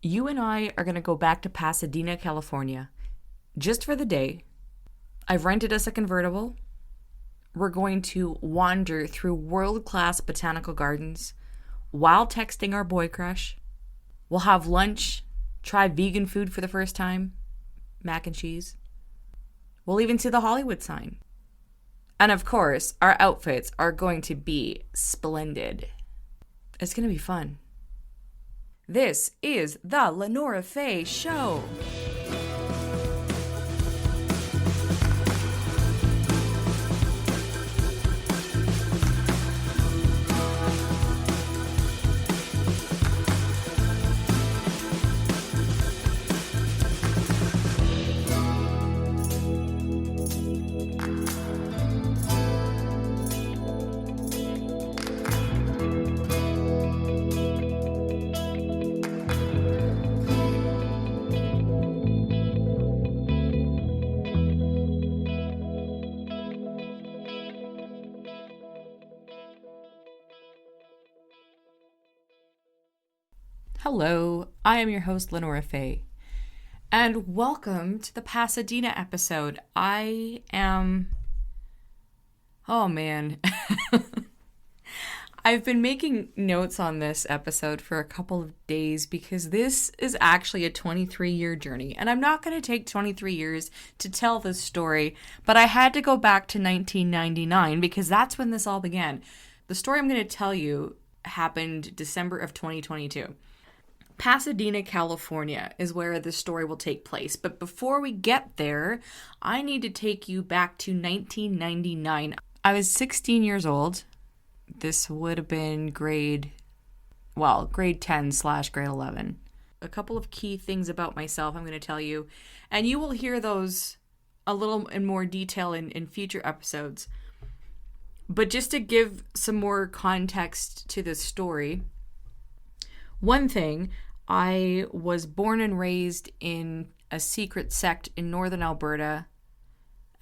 You and I are going to go back to Pasadena, California, just for the day. I've rented us a convertible. We're going to wander through world-class botanical gardens while texting our boy crush. We'll have lunch, try vegan food for the first time, mac and cheese. We'll even see the Hollywood sign. And of course, our outfits are going to be splendid. It's going to be fun. This is the Lenora Faye Show. Hello, I am your host, Lenora Faye, and welcome to the Pasadena episode. Oh man, I've been making notes on this episode for a couple of days because this is actually a 23-year journey, and I'm not going to take 23 years to tell this story, but I had to go back to 1999 because that's when this all began. The story I'm going to tell you happened December of 2022. Pasadena, California is where this story will take place. But before we get there, I need to take you back to 1999. I was 16 years old. This would have been grade 10/grade 11. A couple of key things about myself I'm going to tell you, and you will hear those a little in more detail in future episodes. But just to give some more context to this story, one thing, I was born and raised in a secret sect in northern Alberta,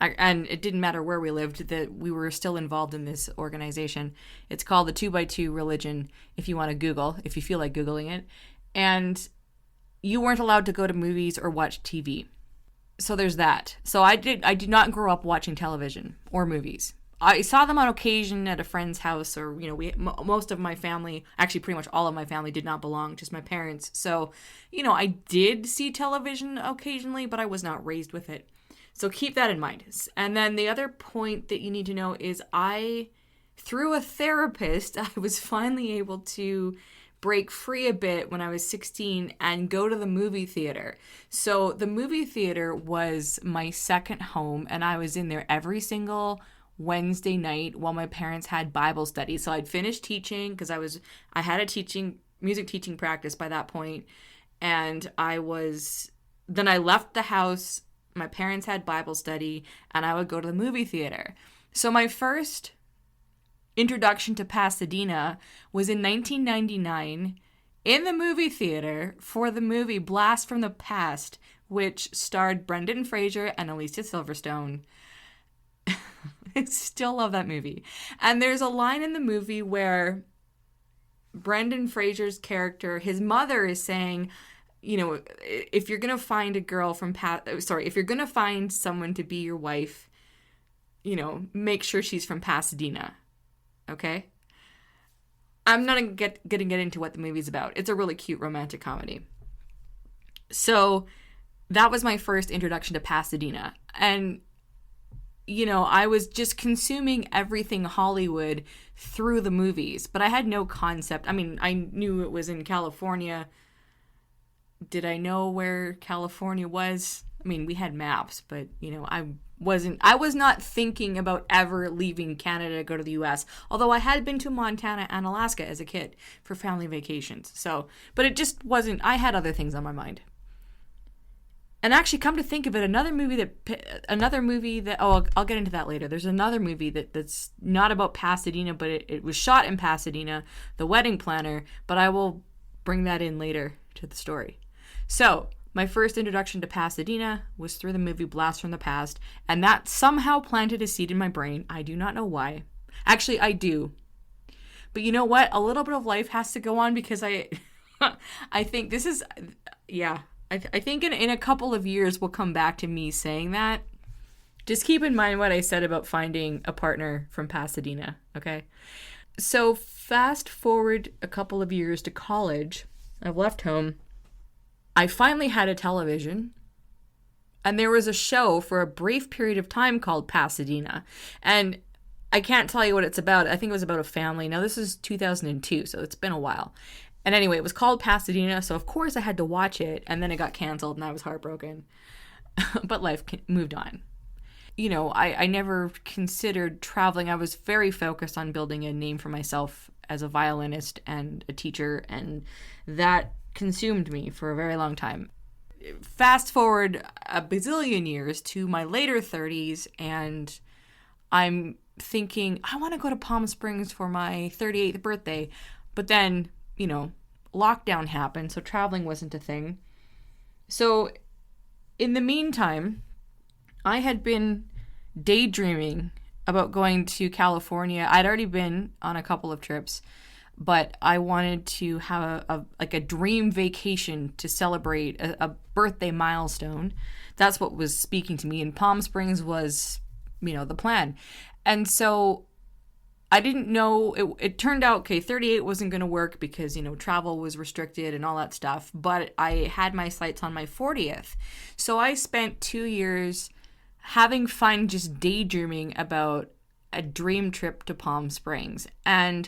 and it didn't matter where we lived, that we were still involved in this organization. It's called the 2x2 religion, if you want to Google, if you feel like Googling it. And you weren't allowed to go to movies or watch TV. So there's that. So I did not grow up watching television or movies. I saw them on occasion at a friend's house, or, most of my family, actually pretty much all of my family did not belong, just my parents. So, I did see television occasionally, but I was not raised with it. So keep that in mind. And then the other point that you need to know is through a therapist, I was finally able to break free a bit when I was 16 and go to the movie theater. So the movie theater was my second home, and I was in there every single Wednesday night while my parents had Bible study. So I'd finished teaching because I had a music teaching practice by that point, and then I left the house. My parents had Bible study, and I would go to the movie theater. So my first introduction to Pasadena was in 1999 in the movie theater for the movie Blast from the Past, which starred Brendan Fraser and Alicia Silverstone. I still love that movie. And there's a line in the movie where Brendan Fraser's character, his mother, is saying, if you're going to find if you're going to find someone to be your wife, make sure she's from Pasadena. Okay? I'm not going to get into what the movie's about. It's a really cute romantic comedy. So that was my first introduction to Pasadena. And I was just consuming everything Hollywood through the movies, but I had no concept. I mean, I knew it was in California. Did I know where California was? I mean, we had maps, but, I was not thinking about ever leaving Canada to go to the US, although I had been to Montana and Alaska as a kid for family vacations. So, but it just wasn't, I had other things on my mind. And actually, come to think of it, another movie that, I'll get into that later. There's another movie that's not about Pasadena, but it was shot in Pasadena, The Wedding Planner, but I will bring that in later to the story. So, my first introduction to Pasadena was through the movie Blast from the Past, and that somehow planted a seed in my brain. I do not know why. Actually, I do. But you know what? A little bit of life has to go on because I think Yeah. I think in a couple of years we'll come back to me saying that. Just keep in mind what I said about finding a partner from Pasadena, okay? So fast forward a couple of years to college. I've left home. I finally had a television. And there was a show for a brief period of time called Pasadena. And I can't tell you what it's about. I think it was about a family. Now, this is 2002, so it's been a while. And anyway, it was called Pasadena, so of course I had to watch it, and then it got canceled, and I was heartbroken. But life moved on. You know, I never considered traveling. I was very focused on building a name for myself as a violinist and a teacher, and that consumed me for a very long time. Fast forward a bazillion years to my later 30s, and I'm thinking, I want to go to Palm Springs for my 38th birthday. But then, you know, lockdown happened, so traveling wasn't a thing. So in the meantime, I had been daydreaming about going to California. I'd already been on a couple of trips, but I wanted to have a dream vacation to celebrate a birthday milestone. That's what was speaking to me, and Palm Springs was, you know, the plan. And so I didn't know, it turned out, okay, 38 wasn't going to work because, you know, travel was restricted and all that stuff, but I had my sights on my 40th. So I spent 2 years having fun just daydreaming about a dream trip to Palm Springs. And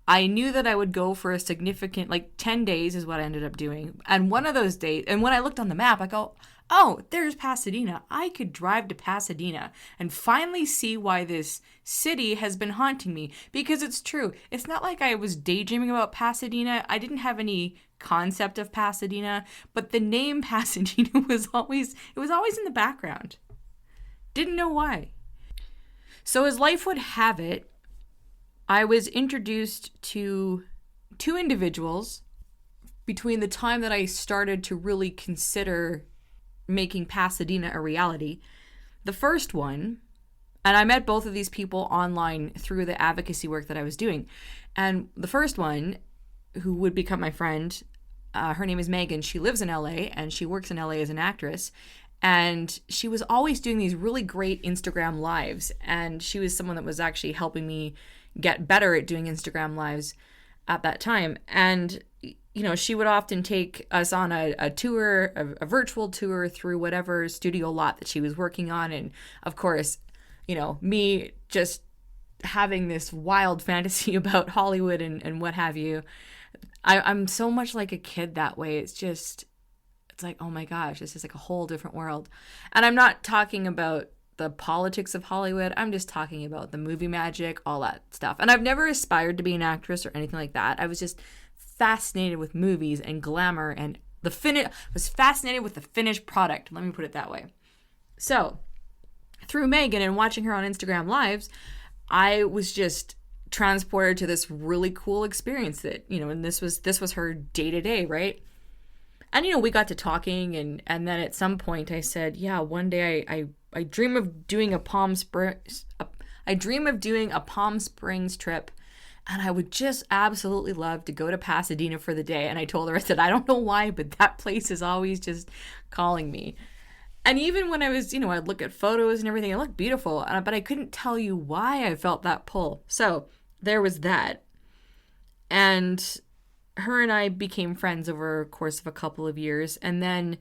I knew that I would go for a significant, like 10 days is what I ended up doing. And one of those days, and when I looked on the map, I go, oh, there's Pasadena. I could drive to Pasadena and finally see why this city has been haunting me. Because it's true. It's not like I was daydreaming about Pasadena. I didn't have any concept of Pasadena, but the name Pasadena was always in the background. Didn't know why. So as life would have it, I was introduced to two individuals between the time that I started to really consider making Pasadena a reality. The first one, and I met both of these people online through the advocacy work that I was doing. And the first one, who would become my friend, her name is Megan. She lives in LA and she works in LA as an actress. And she was always doing these really great Instagram lives. And she was someone that was actually helping me get better at doing Instagram lives at that time. And, you know, she would often take us on a tour, a virtual tour through whatever studio lot that she was working on. And of course, you know, me just having this wild fantasy about Hollywood and what have you. I'm so much like a kid that way. It's like, oh my gosh, this is like a whole different world. And I'm not talking about the politics of Hollywood. I'm just talking about the movie magic, all that stuff. And I've never aspired to be an actress or anything like that. I was just fascinated with movies and glamour and was fascinated with the finished product. Let me put it that way. So through Megan and watching her on Instagram Lives, I was just transported to this really cool experience that, you know, and this was her day-to-day, right? And, you know, we got to talking, and then at some point I said, yeah, one day I dream of doing a Palm Springs trip, and I would just absolutely love to go to Pasadena for the day. And I told her, I said, I don't know why, but that place is always just calling me. And even when I was, you know, I'd look at photos and everything, it looked beautiful, but I couldn't tell you why I felt that pull. So there was that. And her and I became friends over a course of a couple of years. And then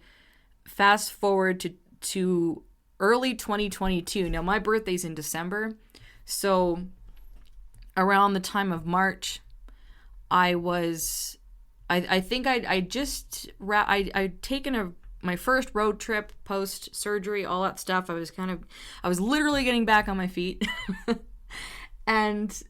fast forward to early 2022. Now, my birthday's in December. So around the time of March, I'd taken my first road trip post surgery, all that stuff. I was literally getting back on my feet and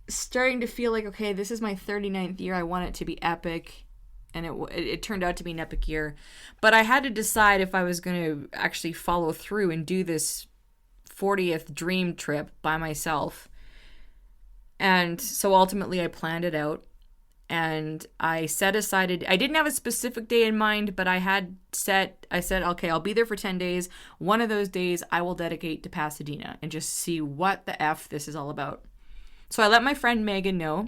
starting to feel like, okay, this is my 39th year. I want it to be epic. And it turned out to be an epic year. But I had to decide if I was going to actually follow through and do this 40th dream trip by myself. And so ultimately I planned it out. And I set aside, I didn't have a specific day in mind, but I said, okay, I'll be there for 10 days. One of those days I will dedicate to Pasadena and just see what the F this is all about. So I let my friend Megan know.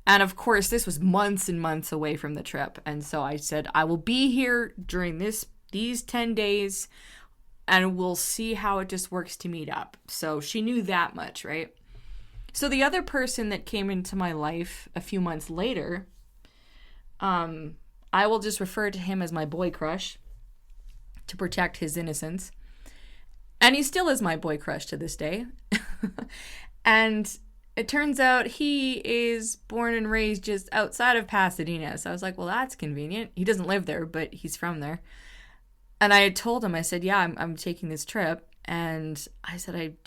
And of course, this was months and months away from the trip. And so I said, I will be here during these 10 days and we'll see how it just works to meet up. So she knew that much, right? So the other person that came into my life a few months later, I will just refer to him as my boy crush to protect his innocence. And he still is my boy crush to this day. And it turns out he is born and raised just outside of Pasadena. So I was like, well, that's convenient. He doesn't live there, but he's from there. And I had told him, I said, yeah, I'm taking this trip. And I said,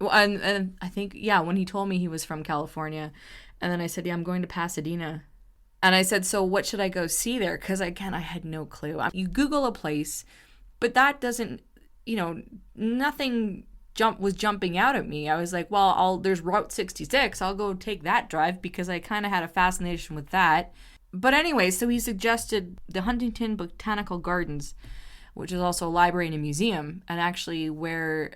well, and I think, yeah, when he told me he was from California. And then I said, yeah, I'm going to Pasadena. And I said, so what should I go see there? Because again, I had no clue. You Google a place, but that doesn't, nothing was jumping out at me. I was like, well, there's Route 66. I'll go take that drive because I kind of had a fascination with that. But anyway, so he suggested the Huntington Botanical Gardens, which is also a library and a museum, and actually where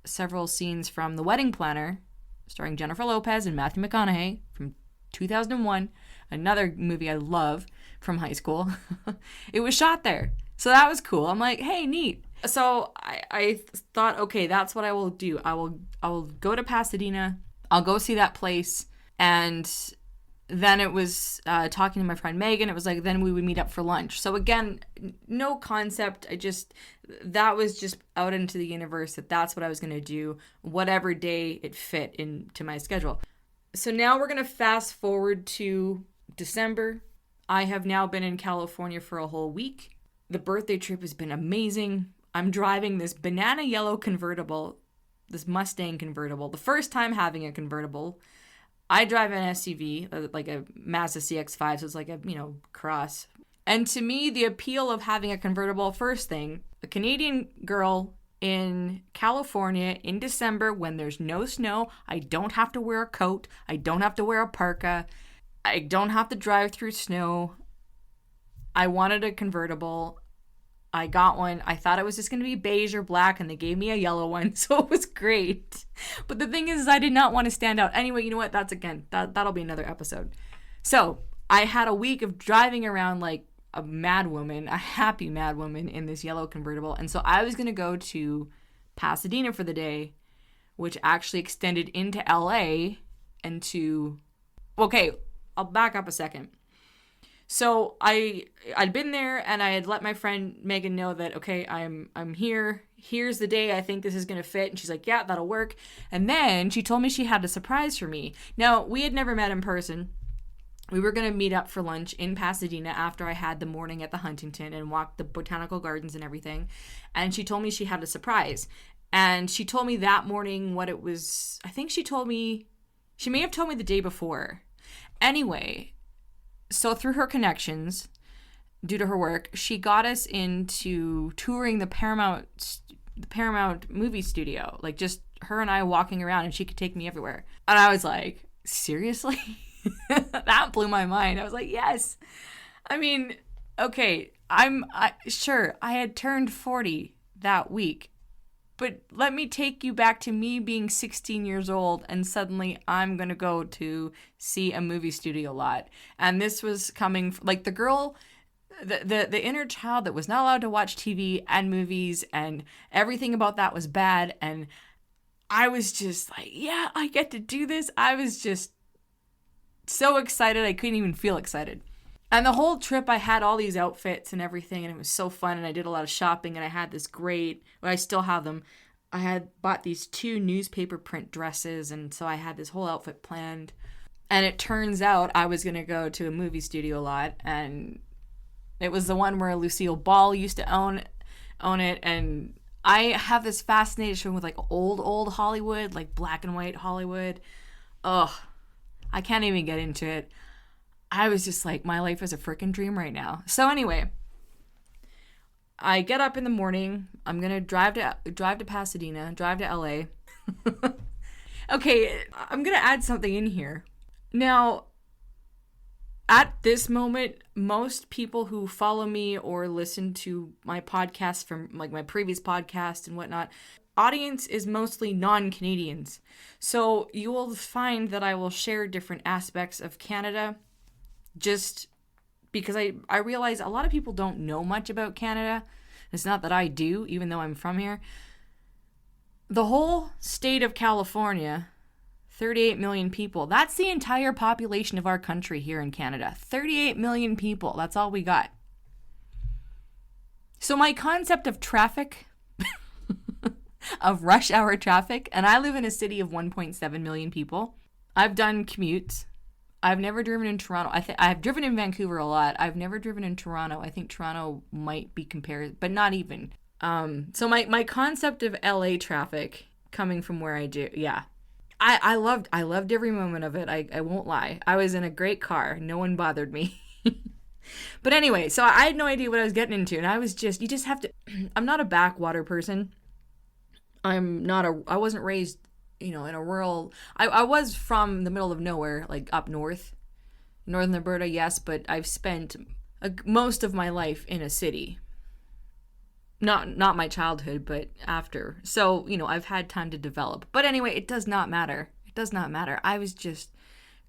several scenes from The Wedding Planner, starring Jennifer Lopez and Matthew McConaughey from 2001, another movie I love from high school, it was shot there. So that was cool. I'm like, hey, neat. So I thought, okay, that's what I will do. I will go to Pasadena. I'll go see that place. And then it was talking to my friend Megan. It was like, then we would meet up for lunch. So again, no concept. That was just out into the universe that that's what I was going to do, whatever day it fit into my schedule. So now we're going to fast forward to December. I have now been in California for a whole week. The birthday trip has been amazing. I'm driving this banana yellow convertible, this Mustang convertible. The first time having a convertible. I drive an SUV, like a Mazda CX-5, so it's like a, cross. And to me, the appeal of having a convertible, first thing, a Canadian girl in California in December when there's no snow, I don't have to wear a coat, I don't have to wear a parka, I don't have to drive through snow. I wanted a convertible. I got one. I thought it was just going to be beige or black, and they gave me a yellow one, so it was great. But the thing is, I did not want to stand out. Anyway, you know what? That'll be another episode. So I had a week of driving around like a madwoman, a happy madwoman in this yellow convertible. And so I was going to go to Pasadena for the day, which actually extended into LA and okay, I'll back up a second. So I'd been there and I had let my friend Megan know that, okay, I'm here. Here's the day I think this is going to fit. And she's like, yeah, that'll work. And then she told me she had a surprise for me. Now, we had never met in person. We were going to meet up for lunch in Pasadena after I had the morning at the Huntington and walked the botanical gardens and everything. And she told me she had a surprise. And she told me that morning what it was. I think she may have told me the day before. Anyway, so through her connections, due to her work, she got us into touring the Paramount movie studio. Like just her and I walking around, and she could take me everywhere. And I was like, seriously? That blew my mind. I was like, yes. I mean, okay, sure, I had turned 40 that week. But let me take you back to me being 16 years old, and suddenly I'm going to go to see a movie studio lot. And this was coming, like the girl, the inner child that was not allowed to watch TV and movies, and everything about that was bad. And I was just like, yeah, I get to do this. I was just so excited, I couldn't even feel excited. And the whole trip, I had all these outfits and everything, and it was so fun, and I did a lot of shopping, and I had this I still have them. I had bought these 2 newspaper print dresses, and so I had this whole outfit planned. And it turns out I was going to go to a movie studio lot, and it was the one where Lucille Ball used to own it, and I have this fascination with, like, old Hollywood, like black and white Hollywood. Ugh, I can't even get into it. I was just like, my life is a freaking dream right now. So anyway, I get up in the morning. I'm going to drive to Pasadena, drive to LA. Okay, I'm going to add something in here. Now, at this moment, most people who follow me or listen to my podcast from like my previous podcast and whatnot audience is mostly non-Canadians. So you will find that I will share different aspects of Canada just because I realize a lot of people don't know much about Canada. It's not that I do, even though I'm from here. The whole state of California, 38 million people. That's the entire population of our country here in Canada. 38 million people. That's all we got. So my concept of traffic, of rush hour traffic, and I live in a city of 1.7 million people. I've done commutes. I've never driven in Toronto. I've driven in Vancouver a lot. I've never driven in Toronto. I think Toronto might be compared, but not even. So my concept of LA traffic coming from where I do, yeah. I loved every moment of it. I won't lie. I was in a great car. No one bothered me. But anyway, so I had no idea what I was getting into, and you just have to, I'm not a backwater person. I wasn't raised, in a rural, I was from the middle of nowhere, like up north, northern Alberta, yes, but I've spent most of my life in a city. Not my childhood, but after. So, I've had time to develop. But anyway, it does not matter. It does not matter. I was just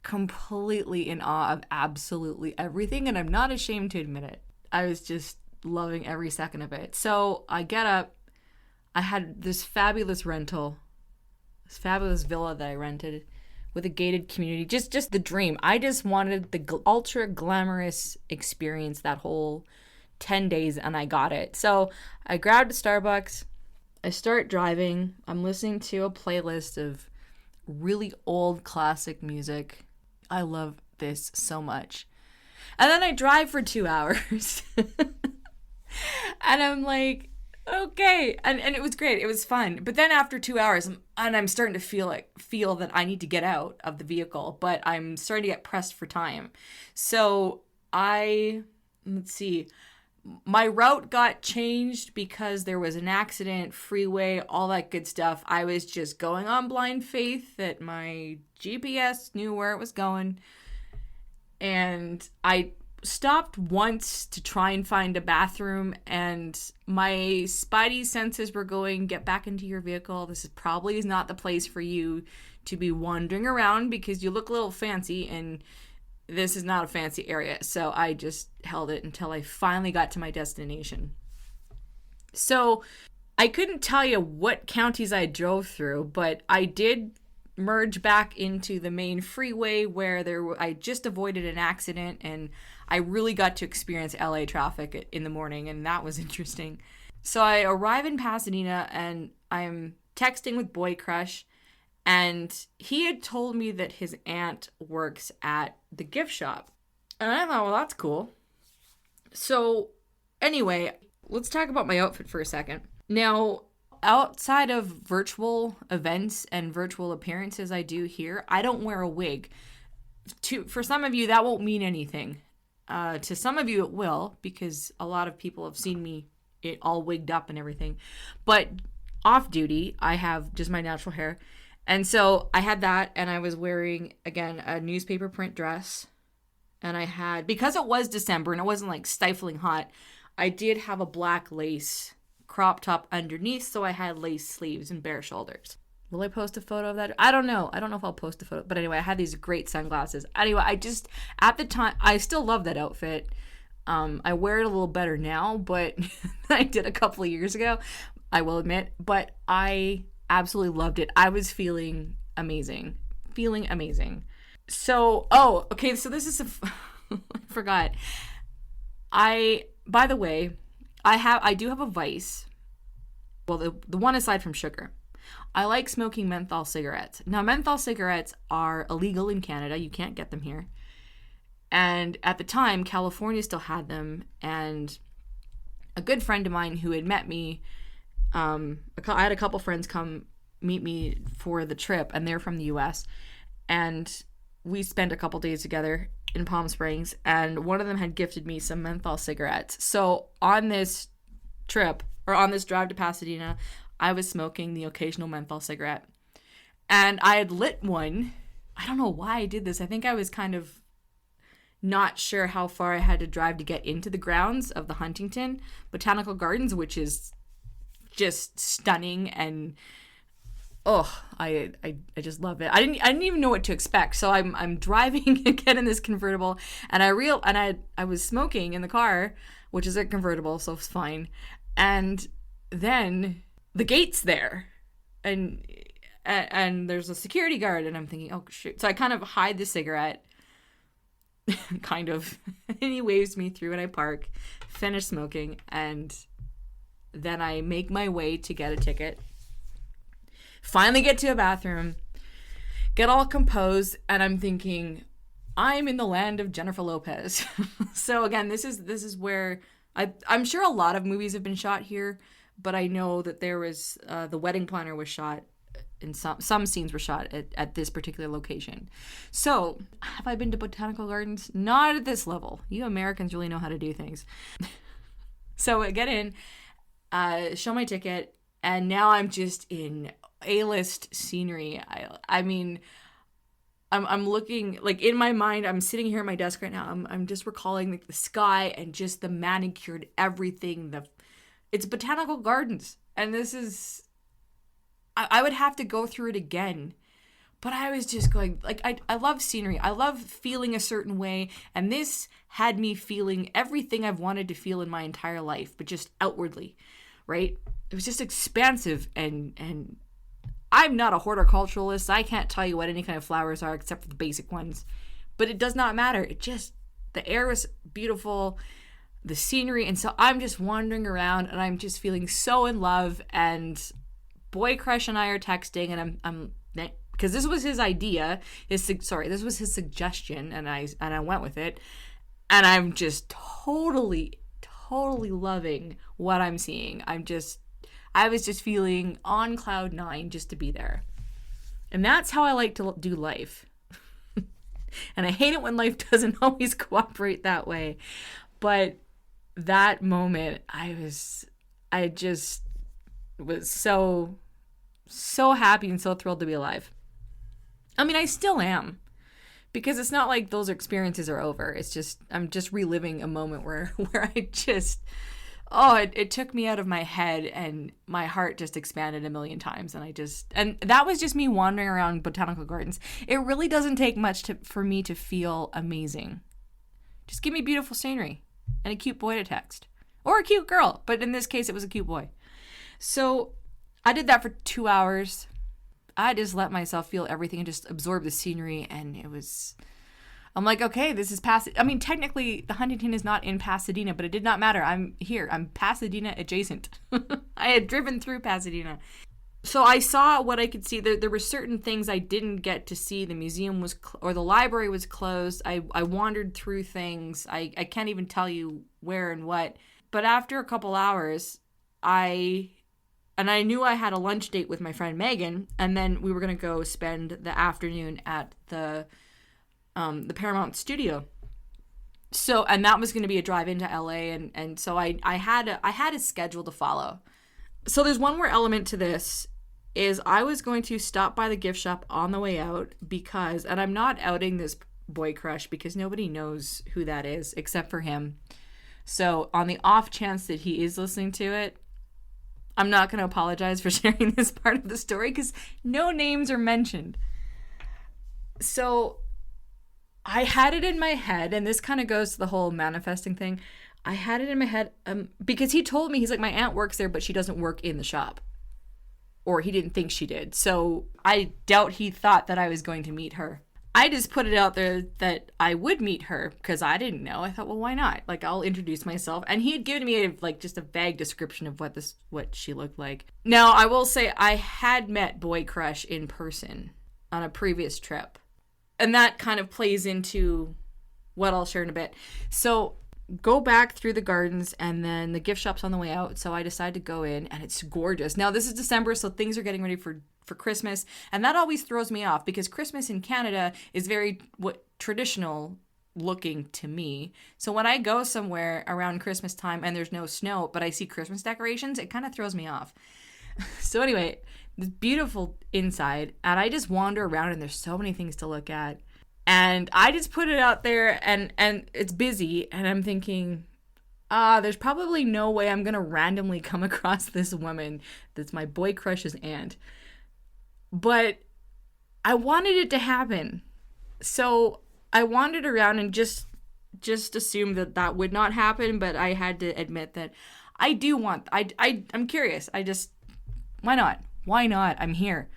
completely in awe of absolutely everything, and I'm not ashamed to admit it. I was just loving every second of it. So I get up. I had this fabulous rental, this fabulous villa that I rented with a gated community. Just the dream. I just wanted the ultra glamorous experience that whole 10 days, and I got it. So I grabbed a Starbucks. I start driving. I'm listening to a playlist of really old classic music. I love this so much. And then I drive for 2 hours. And I'm like, okay. And it was great. It was fun. But then after 2 hours, I'm starting to feel that I need to get out of the vehicle, but I'm starting to get pressed for time. So let's see. My route got changed because there was an accident, freeway, all that good stuff. I was just going on blind faith that my GPS knew where it was going. And I stopped once to try and find a bathroom, and my spidey senses were going, get back into your vehicle. This is not the place for you to be wandering around because you look a little fancy, and this is not a fancy area. So I just held it until I finally got to my destination. So I couldn't tell you what counties I drove through, but I did merge back into the main freeway where I just avoided an accident, and I really got to experience LA traffic in the morning, and that was interesting. So I arrive in Pasadena, and I'm texting with Boy Crush, and he had told me that his aunt works at the gift shop. And I thought, well, that's cool. So anyway, let's talk about my outfit for a second. Now, outside of virtual events and virtual appearances I do here, I don't wear a wig. For some of you, that won't mean anything. To some of you, it will, because a lot of people have seen me all wigged up and everything. But off duty, I have just my natural hair. And so I had that, and I was wearing, again, a newspaper print dress. And I had, because it was December and it wasn't like stifling hot, I did have a black lace crop top underneath, so I had lace sleeves and bare shoulders. Will I post a photo of that? I don't know. I don't know if I'll post a photo. But anyway, I had these great sunglasses. Anyway, at the time, I still love that outfit. I wear it a little better now, but I did a couple of years ago, I will admit. But I absolutely loved it. I was feeling amazing. So, okay, so this is I forgot. By the way, I do have a vice. Well, the one aside from sugar. I like smoking menthol cigarettes. Now, menthol cigarettes are illegal in Canada. You can't get them here. And at the time, California still had them. And a good friend of mine who had met me, I had a couple friends come meet me for the trip, and they're from the U.S. And we spent a couple days together in Palm Springs, and one of them had gifted me some menthol cigarettes. So on this trip, or on this drive to Pasadena, I was smoking the occasional menthol cigarette. And I had lit one. I don't know why I did this. I think I was kind of not sure how far I had to drive to get into the grounds of the Huntington Botanical Gardens, which is just stunning. And I just love it. I didn't even know what to expect. So I'm driving again in this convertible, and I was smoking in the car, which is a convertible, so it's fine. And then the gate's there, and there's a security guard, and I'm thinking, oh shoot. So I kind of hide the cigarette, kind of, and he waves me through, and I park, finish smoking, and then I make my way to get a ticket. Finally get to a bathroom, get all composed, and I'm thinking, I'm in the land of Jennifer Lopez. So again, this is where I'm sure a lot of movies have been shot here, but I know that there was The Wedding Planner was shot, and some scenes were shot at this particular location. So have I been to botanical gardens? Not at this level. You Americans really know how to do things. So I get in, show my ticket, and now I'm just in A-list scenery. I mean, I'm looking, like, in my mind, I'm sitting here at my desk right now. I'm just recalling, like, the sky and just the manicured everything. It's botanical gardens, and this is, I would have to go through it again. But I was just going, like, I love scenery. I love feeling a certain way, and this had me feeling everything I've wanted to feel in my entire life, but just outwardly, right? It was just expansive, and I'm not a horticulturalist. I can't tell you what any kind of flowers are except for the basic ones. But it does not matter. The air was beautiful, the scenery. And so I'm just wandering around, and I'm just feeling so in love. And Boy Crush and I are texting, and I'm because this was his idea. This was his suggestion, and I went with it. And I'm just totally loving what I'm seeing. I was just feeling on cloud 9 just to be there. And that's how I like to do life. And I hate it when life doesn't always cooperate that way. But that moment, I just was so happy and so thrilled to be alive. I mean, I still am. Because it's not like those experiences are over. It's just, I'm just reliving a moment where I just... it took me out of my head, and my heart just expanded a million times. And that was just me wandering around botanical gardens. It really doesn't take much for me to feel amazing. Just give me beautiful scenery and a cute boy to text, or a cute girl. But in this case, it was a cute boy. So I did that for 2 hours. I just let myself feel everything and just absorb the scenery. And I'm like, okay, this is Pasadena. I mean, technically, the Huntington is not in Pasadena, but it did not matter. I'm here. I'm Pasadena adjacent. I had driven through Pasadena. So I saw what I could see. There were certain things I didn't get to see. The museum was, or the library was closed. I wandered through things. I can't even tell you where and what. But after a couple hours, I knew I had a lunch date with my friend Megan, and then we were going to go spend the afternoon at the Paramount studio. So, and that was going to be a drive into LA. And so I had a schedule to follow. So there's one more element to this, is I was going to stop by the gift shop on the way out because, and I'm not outing this boy crush because nobody knows who that is except for him. So on the off chance that he is listening to it, I'm not going to apologize for sharing this part of the story because no names are mentioned. So I had it in my head, and this kind of goes to the whole manifesting thing. I had it in my head because he told me, he's like, my aunt works there, but she doesn't work in the shop. Or he didn't think she did. So I doubt he thought that I was going to meet her. I just put it out there that I would meet her because I didn't know. I thought, well, why not? Like, I'll introduce myself. And he had given me just a vague description of what she looked like. Now, I will say I had met Boy Crush in person on a previous trip. And that kind of plays into what I'll share in a bit. So go back through the gardens, and then the gift shop's on the way out. So I decided to go in, and it's gorgeous. Now, this is December, so things are getting ready for Christmas. And that always throws me off because Christmas in Canada is very traditional looking to me. So when I go somewhere around Christmas time and there's no snow, but I see Christmas decorations, it kind of throws me off. So anyway, this beautiful inside, and I just wander around, and there's so many things to look at. And I just put it out there, and it's busy, and I'm thinking, there's probably no way I'm gonna randomly come across this woman that's my boy crush's aunt. But I wanted it to happen. So I wandered around and just assumed that would not happen, but I had to admit that I do want, I'm curious. Why not? Why not? I'm here.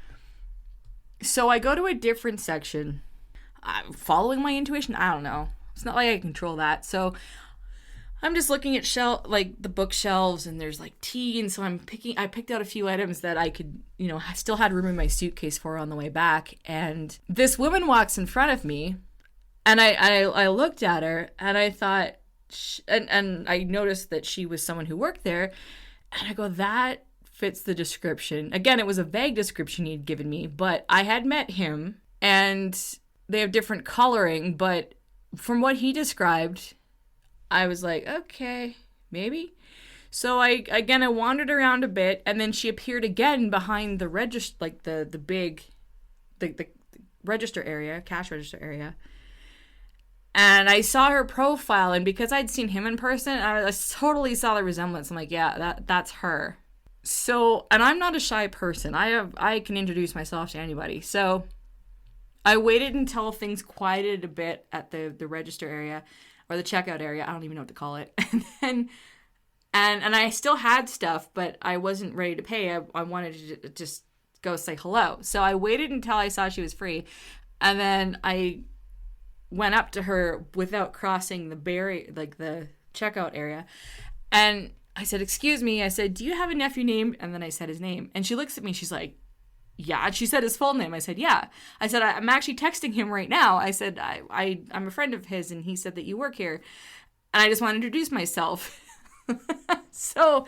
So I go to a different section. I'm following my intuition. I don't know. It's not like I control that. So I'm just looking at the bookshelves, and there's like tea, and so I picked out a few items that I could, I still had room in my suitcase for on the way back. And this woman walks in front of me, and I looked at her, and I thought, and I noticed that she was someone who worked there, and I go, that fits the description. Again, it was a vague description he'd given me, but I had met him, and they have different coloring, but from what he described, I was like, okay, maybe. So I wandered around a bit, and then she appeared again behind the register, like the big, the register area, cash register area. And I saw her profile, and because I'd seen him in person, I totally saw the resemblance. I'm like, yeah, that's her. So, and I'm not a shy person. I can introduce myself to anybody. So I waited until things quieted a bit at the register area, or the checkout area. I don't even know what to call it. And then, and I still had stuff, but I wasn't ready to pay. I wanted to just go say hello. So I waited until I saw she was free, and then I went up to her without crossing the barrier, like the checkout area. And I said, excuse me. I said, do you have a nephew named? And then I said his name. And she looks at me. She's like, yeah. And she said his full name. I said, yeah. I said, I'm actually texting him right now. I said, I'm a friend of his, and he said that you work here. And I just want to introduce myself. So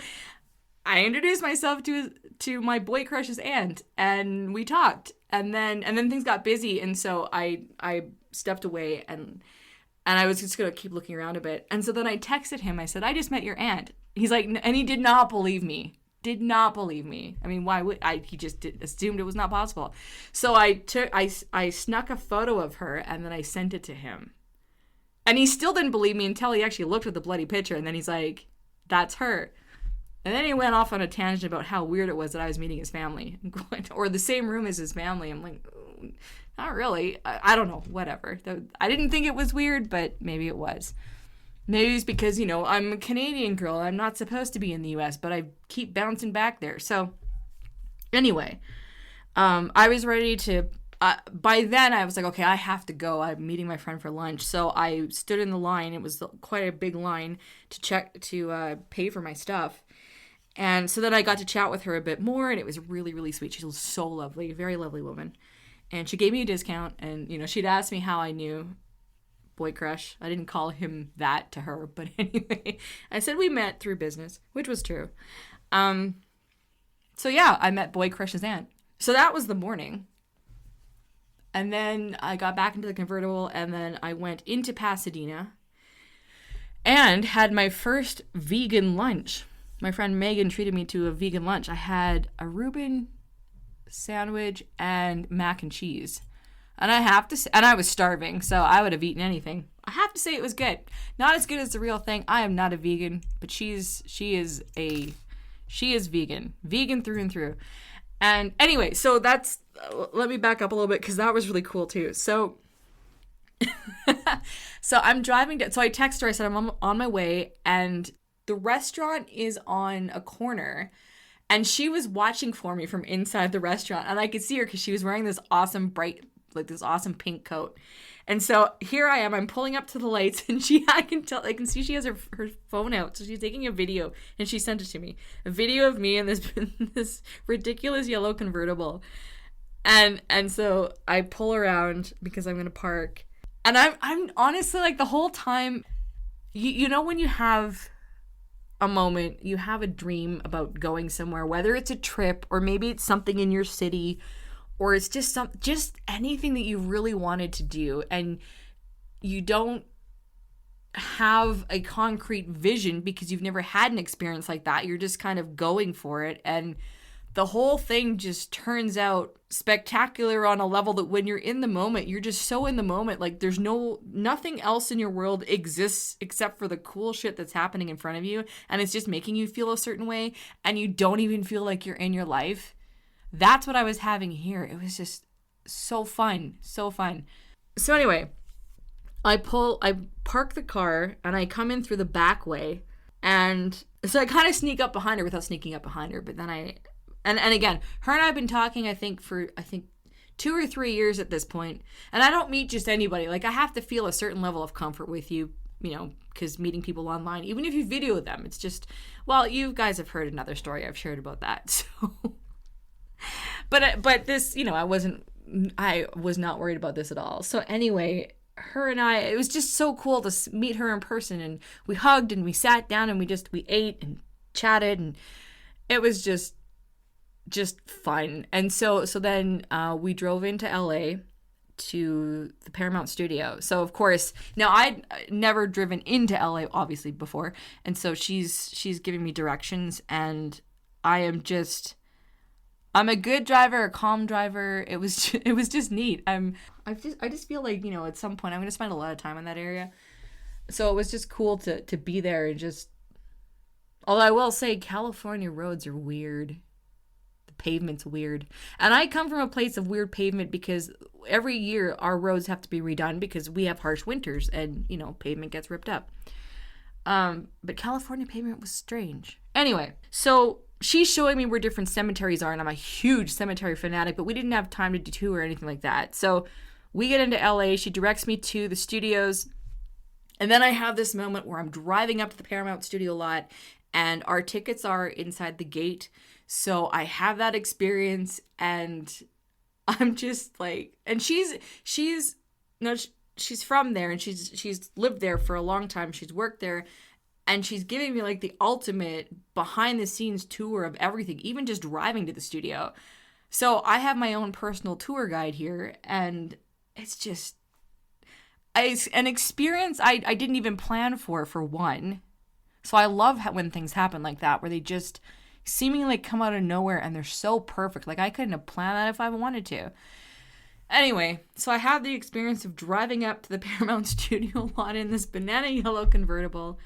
I introduced myself to my boy crush's aunt, and we talked. And then things got busy, and so I stepped away, and I was just gonna keep looking around a bit. And so then I texted him. I said, I just met your aunt. He's like, and he did not believe me. Did not believe me. I mean, why would I? He just assumed it was not possible. So I snuck a photo of her, and then I sent it to him. And he still didn't believe me until he actually looked at the bloody picture, and then he's like, that's her. And then he went off on a tangent about how weird it was that I was meeting his family, or the same room as his family. I'm like, oh, not really. I don't know. Whatever. I didn't think it was weird, but maybe it was. Maybe it's because, I'm a Canadian girl. I'm not supposed to be in the U.S., but I keep bouncing back there. So anyway, I was ready to, by then I was like, okay, I have to go. I'm meeting my friend for lunch. So I stood in the line. It was quite a big line to pay for my stuff. And so then I got to chat with her a bit more, and it was really, really sweet. She was so lovely, very lovely woman. And she gave me a discount, and, she'd asked me how I knew Boy Crush. I didn't call him that to her, but anyway, I said we met through business, which was true. So yeah, I met Boy Crush's aunt. So that was the morning. And then I got back into the convertible, and then I went into Pasadena and had my first vegan lunch. My friend Megan treated me to a vegan lunch. I had a Reuben sandwich and mac and cheese. And I have to say, and I was starving, so I would have eaten anything. I have to say it was good. Not as good as the real thing. I am not a vegan, but she is vegan. Vegan through and through. And anyway, so that's, let me back up a little bit, because that was really cool too. So, so I'm driving down, so I text her, I said I'm on my way, and the restaurant is on a corner, and she was watching for me from inside the restaurant, and I could see her because she was wearing this awesome this awesome pink coat. And so here I am, I'm pulling up to the lights, and I can see she has her phone out, so she's taking a video, and she sent it to me. A video of me in this ridiculous yellow convertible. And so I pull around because I'm gonna park. And I'm honestly, like, the whole time, you know when you have a moment, you have a dream about going somewhere, whether it's a trip or maybe it's something in your city, or it's just anything that you really wanted to do, and you don't have a concrete vision because you've never had an experience like that. You're just kind of going for it, and the whole thing just turns out spectacular on a level that when you're in the moment, you're just so in the moment. Like there's nothing else in your world exists except for the cool shit that's happening in front of you. And it's just making you feel a certain way. And you don't even feel like you're in your life. That's what I was having here. It was just so fun. So fun. So anyway, I park the car and I come in through the back way. And so I kind of sneak up behind her without sneaking up behind her. But then and again, her and I have been talking, I think 2 or 3 years at this point. And I don't meet just anybody. Like I have to feel a certain level of comfort with you, because meeting people online, even if you video them, it's just, well, you guys have heard another story I've shared about that. So, but this, I was not worried about this at all. So anyway, her and I, it was just so cool to meet her in person, and we hugged and we sat down and we ate and chatted, and it was just fun. And so then we drove into LA to the Paramount studio. So of course, now I'd never driven into LA obviously before, and so she's giving me directions, and I'm a good driver, a calm driver. It was just neat. I just feel like, at some point I'm going to spend a lot of time in that area. So it was just cool to be there, and just, although I will say California roads are weird. The pavement's weird. And I come from a place of weird pavement because every year our roads have to be redone because we have harsh winters and, pavement gets ripped up. But California pavement was strange. Anyway, so she's showing me where different cemeteries are, and I'm a huge cemetery fanatic, but we didn't have time to detour or anything like that. So we get into LA, she directs me to the studios, and then I have this moment where I'm driving up to the Paramount studio lot, and our tickets are inside the gate. So I have that experience, and I'm just like, and she's from there, and she's lived there for a long time. She's worked there. And she's giving me like the ultimate behind the scenes tour of everything, even just driving to the studio. So I have my own personal tour guide here, and it's just an experience I didn't even plan for one. So I love when things happen like that, where they just seemingly like come out of nowhere and they're so perfect. Like I couldn't have planned that if I wanted to. Anyway, so I have the experience of driving up to the Paramount studio lot in this banana yellow convertible.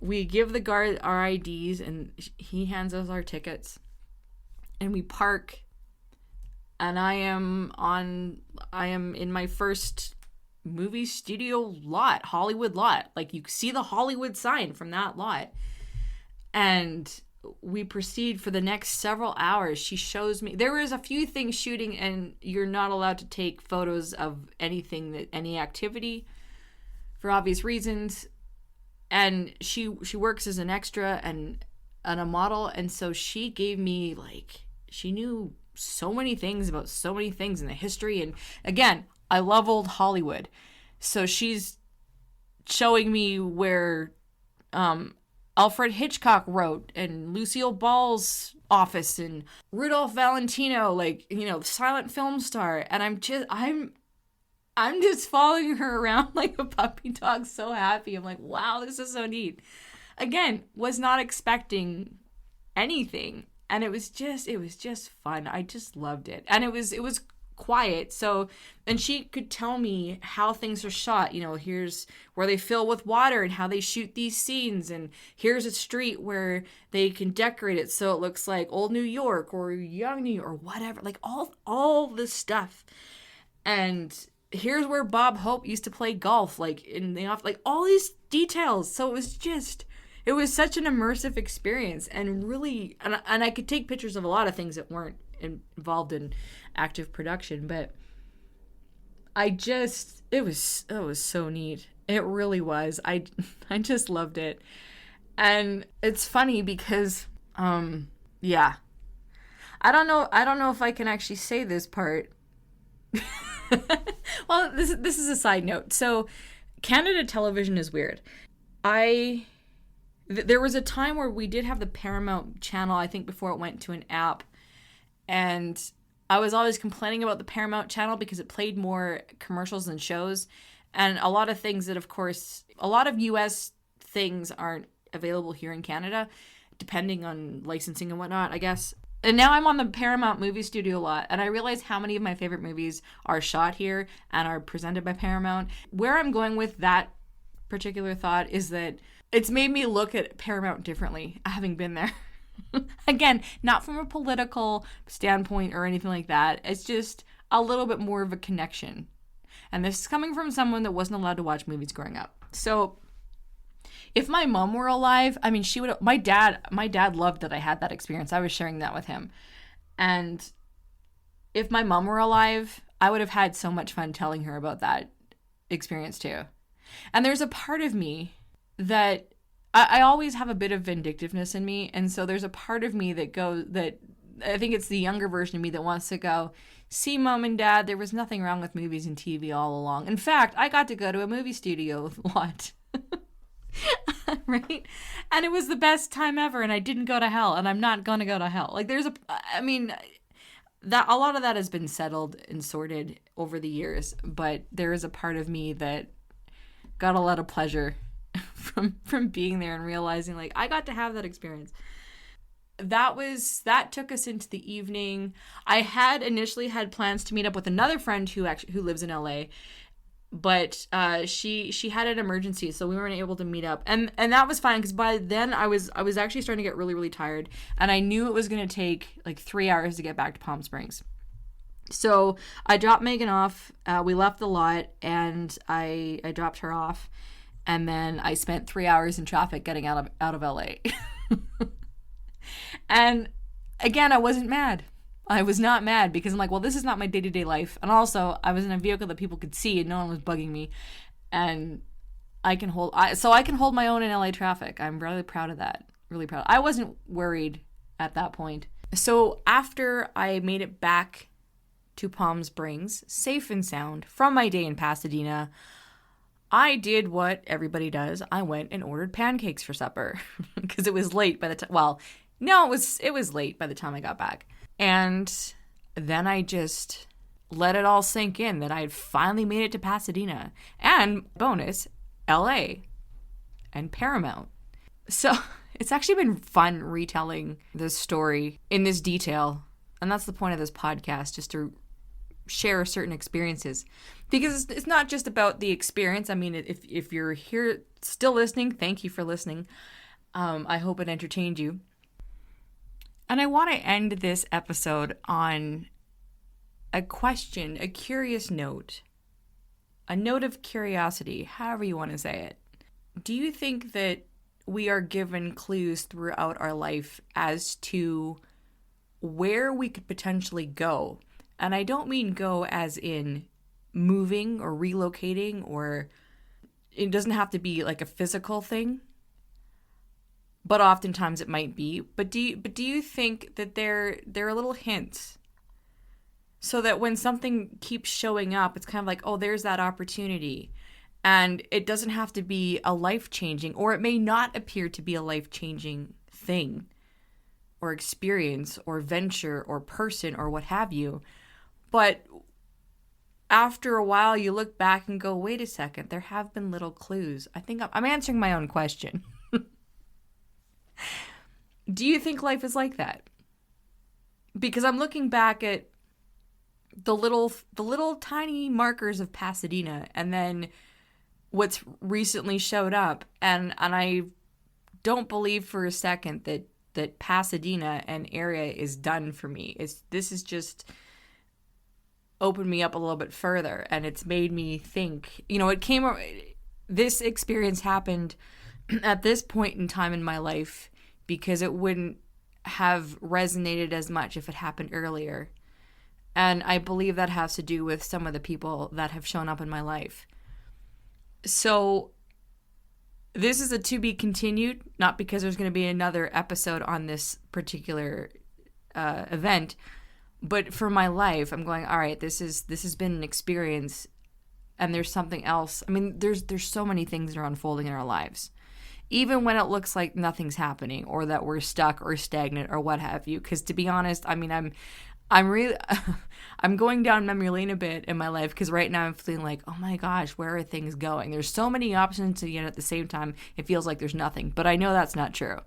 We give the guard our IDs, and he hands us our tickets, and we park, and I am in my first movie studio lot, Hollywood lot. Like you see the Hollywood sign from that lot. And we proceed for the next several hours. She shows me, there was a few things shooting, and you're not allowed to take photos of anything, any activity, for obvious reasons. And she works as an extra and a model, and so she gave me, like, she knew so many things about so many things in the history. And again, I love old Hollywood, so she's showing me where Alfred Hitchcock wrote, and Lucille Ball's office, and Rudolph Valentino, like, the silent film star. And I'm just following her around like a puppy dog, so happy. I'm like, wow, this is so neat. Again, was not expecting anything. And it was just fun. I just loved it. And it was quiet. So, and she could tell me how things are shot. Here's where they fill with water and how they shoot these scenes. And here's a street where they can decorate it so it looks like old New York or young New York or whatever. Like all this stuff. And here's where Bob Hope used to play golf, like in the off, like all these details. So it was such an immersive experience, and really, and I could take pictures of a lot of things that weren't involved in active production, but it was so neat. It really was. I just loved it. And it's funny because, yeah, I don't know if I can actually say this part. Well, this is a side note. So Canada television is weird. There was a time where we did have the Paramount channel, I think before it went to an app, and I was always complaining about the Paramount channel because it played more commercials than shows, and a lot of things that, of course, a lot of US things aren't available here in Canada, depending on licensing and whatnot, I guess. And now I'm on the Paramount movie studio a lot, and I realize how many of my favorite movies are shot here and are presented by Paramount. Where I'm going with that particular thought is that it's made me look at Paramount differently, having been there. Again, not from a political standpoint or anything like that. It's just a little bit more of a connection. And this is coming from someone that wasn't allowed to watch movies growing up. So if my mom were alive, I mean, she would. My dad loved that I had that experience. I was sharing that with him. And if my mom were alive, I would have had so much fun telling her about that experience too. And there's a part of me that I always have a bit of vindictiveness in me. And so there's a part of me that I think it's the younger version of me that wants to go, see, Mom and Dad, there was nothing wrong with movies and TV all along. In fact, I got to go to a movie studio a lot. Right? And it was the best time ever, and I didn't go to hell, and I'm not going to go to hell. Like, that a lot of that has been settled and sorted over the years, but there is a part of me that got a lot of pleasure from being there and realizing, like, I got to have that experience. That took us into the evening. I had initially had plans to meet up with another friend who lives in LA, but she had an emergency, so we weren't able to meet up, and that was fine because by then I was actually starting to get really, really tired, and I knew it was going to take like 3 hours to get back to Palm Springs. So I dropped Megan off. We left the lot, and I dropped her off, and then I spent 3 hours in traffic getting out of LA. And again, I wasn't mad. I was not mad because I'm like, well, this is not my day-to-day life. And also, I was in a vehicle that people could see and no one was bugging me. And I can hold my own in LA traffic. I'm really proud of that. Really proud. I wasn't worried at that point. So after I made it back to Palm Springs, safe and sound, from my day in Pasadena, I did what everybody does. I went and ordered pancakes for supper because it was late by the time. Well, no, it was late by the time I got back. And then I just let it all sink in that I had finally made it to Pasadena. And bonus, LA and Paramount. So it's actually been fun retelling this story in this detail. And that's the point of this podcast, just to share certain experiences. Because it's not just about the experience. I mean, if you're here still listening, thank you for listening. I hope it entertained you. And I want to end this episode on a question, a curious note, a note of curiosity, however you want to say it. Do you think that we are given clues throughout our life as to where we could potentially go? And I don't mean go as in moving or relocating, or it doesn't have to be like a physical thing. But oftentimes it might be. But do you think that there are little hints so that when something keeps showing up, it's kind of like, oh, there's that opportunity. And it doesn't have to be a life-changing, or it may not appear to be a life-changing thing or experience or venture or person or what have you. But after a while, you look back and go, wait a second, there have been little clues. I think I'm answering my own question. Do you think life is like that? Because I'm looking back at the little tiny markers of Pasadena, and then what's recently showed up, and I don't believe for a second that Pasadena and area is done for me. This is just opened me up a little bit further, and it's made me think. This experience happened at this point in time in my life because it wouldn't have resonated as much if it happened earlier. And I believe that has to do with some of the people that have shown up in my life. So this is a to be continued, not because there's going to be another episode on this particular event, but for my life, I'm going, all right, this has been an experience, and there's something else. I mean, there's so many things that are unfolding in our lives, even when it looks like nothing's happening or that we're stuck or stagnant or what have you. Because to be honest, I mean, I'm really I'm going down memory lane a bit in my life, because right now I'm feeling like, oh my gosh, where are things going? There's so many options, and yet at the same time it feels like there's nothing. But I know that's not true.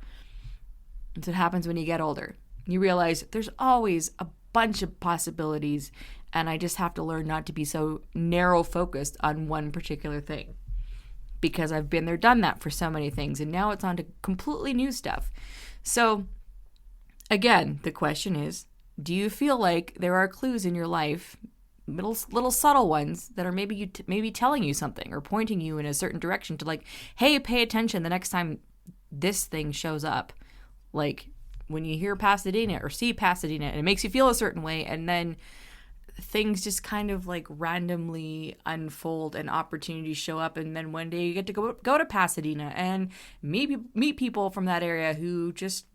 It's what happens when you get older. You realize there's always a bunch of possibilities, and I just have to learn not to be so narrow focused on one particular thing, because I've been there, done that for so many things, and now it's on to completely new stuff. So again, the question is, do you feel like there are clues in your life, little subtle ones, that are maybe telling you something or pointing you in a certain direction to, like, hey, pay attention the next time this thing shows up. Like when you hear Pasadena or see Pasadena and it makes you feel a certain way, and then things just kind of like randomly unfold and opportunities show up, and then one day you get to go to Pasadena and maybe meet people from that area who just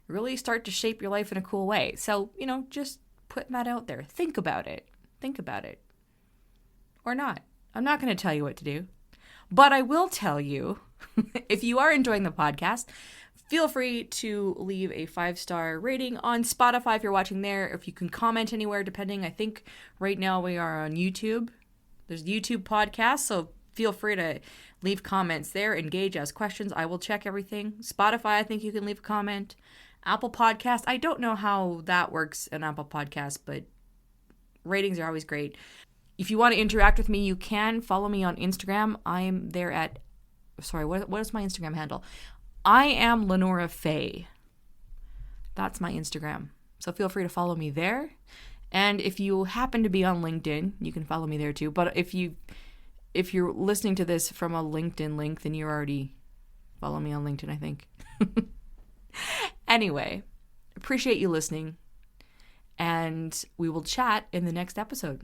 really start to shape your life in a cool way. So, just putting that out there. Think about it. Or not. I'm not going to tell you what to do. But I will tell you, if you are enjoying the podcast, feel free to leave a 5-star rating on Spotify if you're watching there. If you can comment anywhere, depending. I think right now we are on YouTube. There's YouTube podcasts, so feel free to leave comments there. Engage, ask questions. I will check everything. Spotify, I think you can leave a comment. Apple Podcast, I don't know how that works in Apple Podcast, but ratings are always great. If you want to interact with me, you can follow me on Instagram. I'm there at, what is my Instagram handle? I am Lenora Faye. That's my Instagram. So feel free to follow me there. And if you happen to be on LinkedIn, you can follow me there too. But if you're listening to this from a LinkedIn link, then you already follow me on LinkedIn, I think. Anyway, appreciate you listening. And we will chat in the next episode.